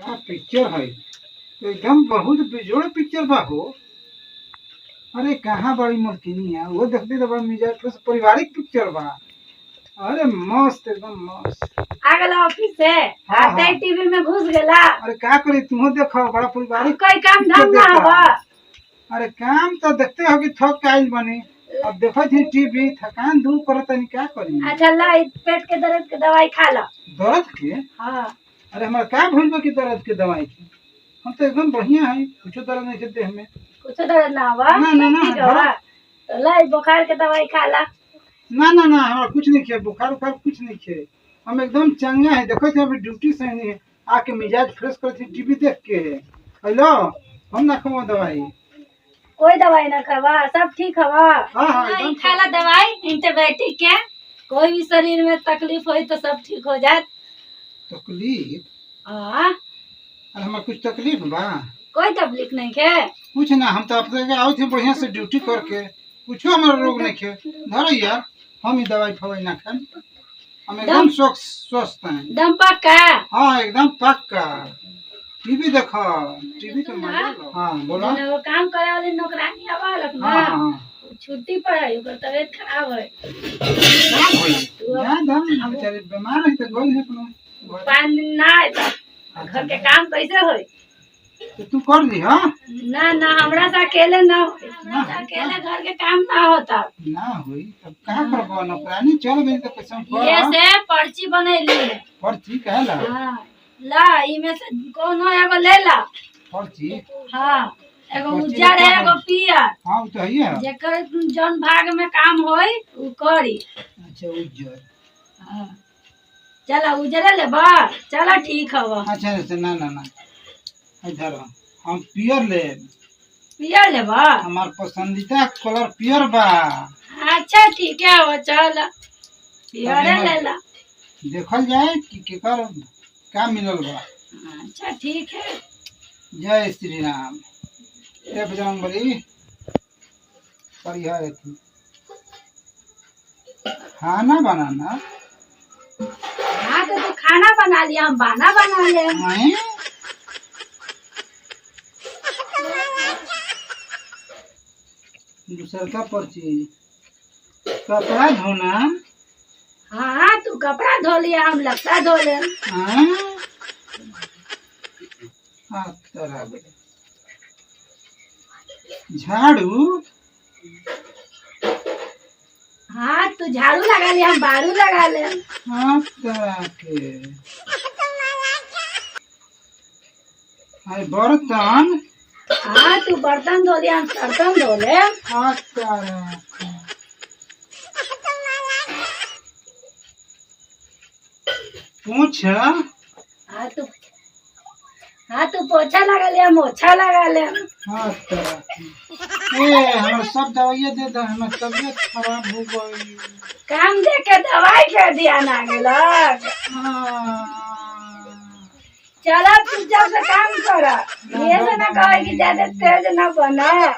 का पिक्चर है तो एकदम बहुत बेजोड़ पिक्चर बा हो। अरे कहाँ बड़ी मलकिनी है वो देखते तो बड़ा मिजाज पारिवारिक पिक्चर बा। अरे मस्त एकदम मस्त। आ गला ऑफिस से हाँ, आते हाँ। टीवी में घुस गेला। अरे क्या करे तुम देखो बड़ा पारिवारिक कोई काम पिक्चर धाम ना देखता हवा। है। अरे काम तो देखते हो कि थक के आइल बनी। अब देखो थी टीवी थकान दूर करो तनी क्या करी। अच्छा ला पेट के दर्द के दवाई खा ला। दर्द के? हाँ अरे हमारा क्या भूल बा कि दर्द के दवाई की। हम तो एकदम बढ़िया है कुछ दर्द नहीं देह में। कुछ दर्द ना हवा। ना ना ना ठीक हवा तो ला बुखार के दवाई खा ला। ना ना ना हमारा कुछ नहीं किया बुखार उखार कुछ नहीं किए। हम एकदम चंगा है देखो थे अभी ड्यूटी से नहीं है आके मिजाज फ्रेश कर थी टीवी देख के। हेलो हम ना खाओ दवाई। कोई दवाई ना खावा सब ठीक हवा। हाँ हाँ नहीं एकदम खा ला दवाई एंटीबायोटिक के। कोई भी शरीर में तकलीफ हो तो सब ठीक हो जाए। तकलीफ? हाँ अरे हमारा कुछ तकलीफ बा? कोई तकलीफ नहीं है। कुछ ना हम तो अपने आओ थे बढ़िया से ड्यूटी करके कुछ हमारा रोग नहीं खे धरो यार। हम ही दवाई फवाई ना खाएं हम एकदम स्वस्थ हैं। दम पक्का। हाँ एकदम पक्का। टीवी देखो टीवी तो मजा लो। हाँ बोलो। वो काम करे वाली नौकरानी हवा ना। हाँ हाँ छुट्टी पर है ओकर तबीयत खराब है। क्या भइल? याद हम बेचारे बीमार है तो गोल है अपना 5 दिन ना आए तो घर के काम कैसे होई। तो तू कर दी। हाँ ना ना हमरा से अकेले ना होई। हमरा से अकेले घर के काम ना होता। ना हुई तब कहाँ करबो नौकरानी चल गई तो कैसे ये कर। से पर्ची बनैली है। पर्ची कहला? हाँ ला इमे से कोनो एगो ले ला। पर्ची? हाँ एगो पर्ची उज्जर है लिखा एगो पियर। हाँ वो तो है ही है। जेकर जौन भाग में काम होई उ करी। अच्छा उज्जर। हाँ चला उजरे ले बा चला ठीक हवा। अच्छा अच्छा ना ना ना इधर हम पियर ले। पियर ले बा हमार पसंदीदा कलर पियर बा। अच्छा ठीक है वो चल पियर ले ला। देखल जाए कि केकर का मिलल बा। अच्छा ठीक है। जय श्री राम। ए बजरंगबली परिहार थी खाना बनाना। हाँ तो तू खाना बना लिया हम बाना बना ले। हैं? दूसर का पर्ची कपड़ा धोना। हाँ तू कपड़ा धो लिया हम लत्ता धो ले। हाँ? हाँ, तरह बे। झाड़ू। हाँ तू झाड़ू लगा लिया हम बारू लगा ले। हाँ तरह के। अरे बर्तन। हाँ तू बर्तन धो लिया हम बर्तन धो ले। हाँ तरह के। पूछा। हाँ तू पोछा लगा लिया मोछा लगा ले। हाँ तरह के। ए हमारे सब दवाइयाँ दे दो हमारी तबीयत खराब हो गई। काम दे के दवाई कर दिया ना गेलक। हाँ। चला तू जब से काम कर ये से ना कहे कि ज्यादा तेज ना बना।